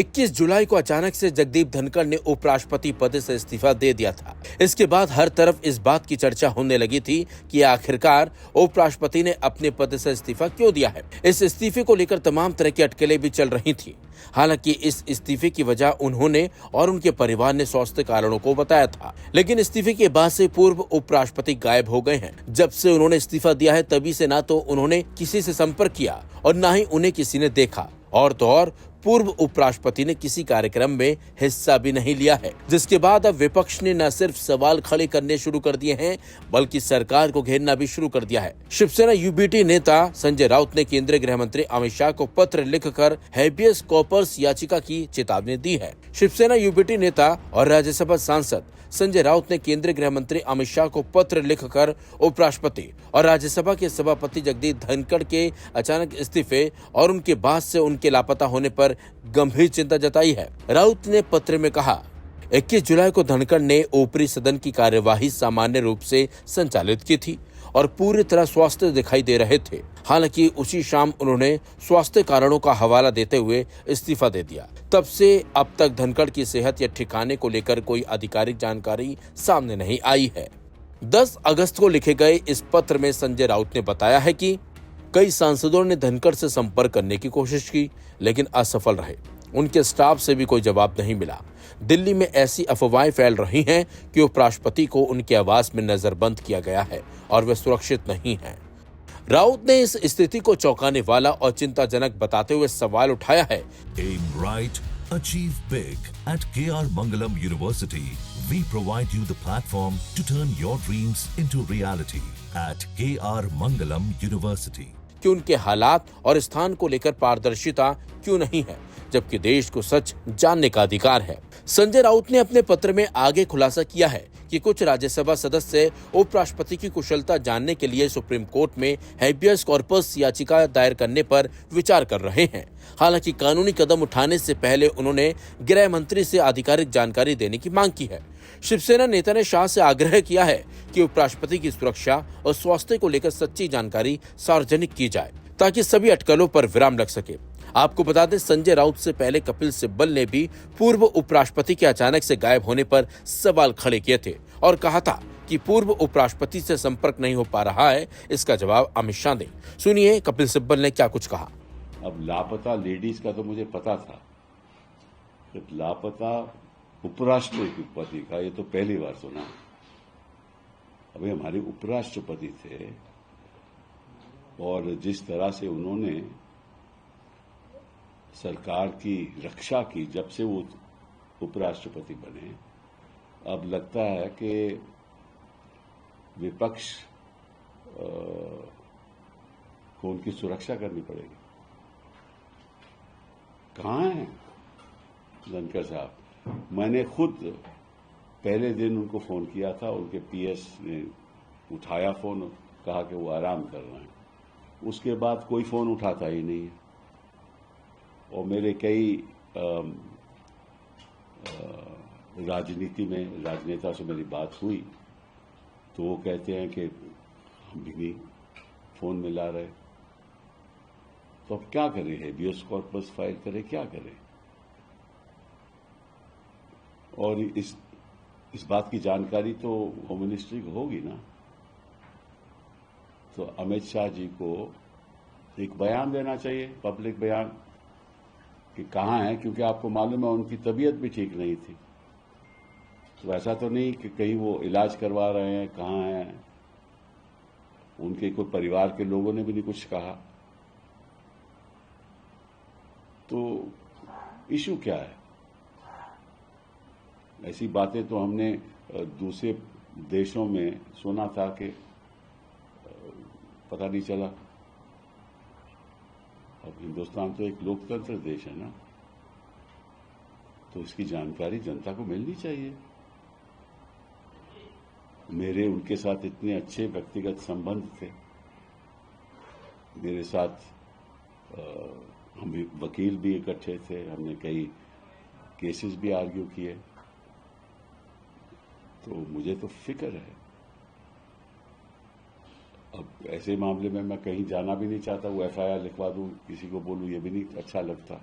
21 जुलाई को अचानक से जगदीप धनखड़ ने उपराष्ट्रपति पद से इस्तीफा दे दिया था। इसके बाद हर तरफ इस बात की चर्चा होने लगी थी कि आखिरकार उपराष्ट्रपति ने अपने पद से इस्तीफा क्यों दिया है। इस इस्तीफे को लेकर तमाम तरह की अटकलें भी चल रही थी। हालांकि इस इस्तीफे की वजह उन्होंने और उनके परिवार ने स्वास्थ्य कारणों को बताया था, लेकिन इस्तीफे के बाद से पूर्व उपराष्ट्रपति गायब हो गए हैं। जब से उन्होंने इस्तीफा दिया है तभी से ना तो उन्होंने किसी से संपर्क किया और ना ही उन्हें किसी ने देखा, और तो और पूर्व उपराष्ट्रपति ने किसी कार्यक्रम में हिस्सा भी नहीं लिया है। जिसके बाद अब विपक्ष ने न सिर्फ सवाल खड़े करने शुरू कर दिए हैं बल्कि सरकार को घेरना भी शुरू कर दिया है। शिवसेना यूबीटी नेता संजय राउत ने केंद्रीय गृह मंत्री अमित शाह को पत्र लिखकर हैबियस कॉर्पस याचिका की चेतावनी दी है। शिवसेना यूबीटी नेता और राज्यसभा सांसद संजय राउत ने केंद्रीय गृह मंत्री अमित शाह को पत्र लिखकर उपराष्ट्रपति और राज्यसभा के सभापति जगदीप धनखड़ के अचानक इस्तीफे और उनके बाद से उनके लापता होने पर गंभीर चिंता जताई है। राउत ने पत्र में कहा, 21 जुलाई को धनखड़ ने ऊपरी सदन की कार्यवाही सामान्य रूप से संचालित की थी और पूरी तरह स्वस्थ दिखाई दे रहे थे। हालांकि उसी शाम उन्होंने स्वास्थ्य कारणों का हवाला देते हुए इस्तीफा दे दिया। तब से अब तक धनखड़ की सेहत या ठिकाने को लेकर कोई आधिकारिक जानकारी सामने नहीं आई है। 10 अगस्त को लिखे गए इस पत्र में संजय राउत ने बताया है कि कई सांसदों ने धनखड़ से संपर्क करने की कोशिश की लेकिन असफल रहे। उनके स्टाफ से भी कोई जवाब नहीं मिला। दिल्ली में ऐसी अफवाहें फैल रही हैं कि उपराष्ट्रपति को उनके आवास में नजरबंद किया गया है और वे सुरक्षित नहीं हैं। राउत ने इस स्थिति को चौंकाने वाला और चिंताजनक बताते हुए सवाल उठाया है। Aim right, achieve big. At KR Mangalam University, we provide you the platform to turn your dreams into reality. At KR Mangalam University. कि उनके हालात और स्थान को लेकर पारदर्शिता क्यों नहीं है, जबकि देश को सच जानने का अधिकार है। संजय राउत ने अपने पत्र में आगे खुलासा किया है कि कुछ राज्यसभा सदस्य उपराष्ट्रपति की कुशलता जानने के लिए सुप्रीम कोर्ट में हैबियस कॉर्पस याचिका दायर करने पर विचार कर रहे हैं। हालांकि कानूनी कदम उठाने से पहले उन्होंने गृह मंत्री से आधिकारिक जानकारी देने की मांग की है। शिवसेना नेता ने शाह से आग्रह किया है कि उपराष्ट्रपति की सुरक्षा और स्वास्थ्य को लेकर सच्ची जानकारी सार्वजनिक की जाए ताकि सभी अटकलों पर विराम लग सके। आपको बता दें, संजय राउत से पहले कपिल सिब्बल ने भी पूर्व उपराष्ट्रपति के अचानक से गायब होने पर सवाल खड़े किए थे और कहा था कि पूर्व उपराष्ट्रपति से संपर्क नहीं हो पा रहा है। इसका जवाब अमित शाह ने। सुनिए कपिल सिब्बल ने क्या कुछ कहा। अब लापता लेडीज का तो मुझे पता था, लापता उपराष्ट्रपति का ये तो पहली बार सुना। अभी हमारे उपराष्ट्रपति थे और जिस तरह से उन्होंने सरकार की रक्षा की जब से वो उपराष्ट्रपति बने, अब लगता है कि विपक्ष को उनकी सुरक्षा करनी पड़ेगी। कहाँ हैं धनखड़ साहब? मैंने खुद पहले दिन उनको फोन किया था, उनके पीएस ने उठाया फोन, कहा कि वो आराम कर रहे हैं। उसके बाद कोई फोन उठाता ही नहीं है। और मेरे कई राजनीति में राजनेता से मेरी बात हुई तो वो कहते हैं कि हम भी नहीं फोन मिला रहे। तो अब क्या करें? हैबियस कॉर्पस फाइल करें, क्या करें? और इस बात की जानकारी तो होम मिनिस्ट्री को होगी ना। तो अमित शाह जी को एक बयान देना चाहिए, पब्लिक बयान, कि कहाँ है, क्योंकि आपको मालूम है उनकी तबीयत भी ठीक नहीं थी। तो ऐसा तो नहीं कि कहीं वो इलाज करवा रहे हैं, कहाँ हैं। उनके कोई परिवार के लोगों ने भी नहीं कुछ कहा। तो इशू क्या है? ऐसी बातें तो हमने दूसरे देशों में सुना था कि पता नहीं चला। अब हिंदुस्तान तो एक लोकतंत्र देश है ना, तो इसकी जानकारी जनता को मिलनी चाहिए। मेरे उनके साथ इतने अच्छे व्यक्तिगत संबंध थे। मेरे साथ हम वकील भी इकट्ठे थे, हमने कई केसेस भी आर्ग्यू किए। तो मुझे तो फिक्र है। अब ऐसे मामले में मैं कहीं जाना भी नहीं चाहता। वो एफआईआर लिखवा दूं, किसी को बोलूं, ये भी नहीं अच्छा लगता।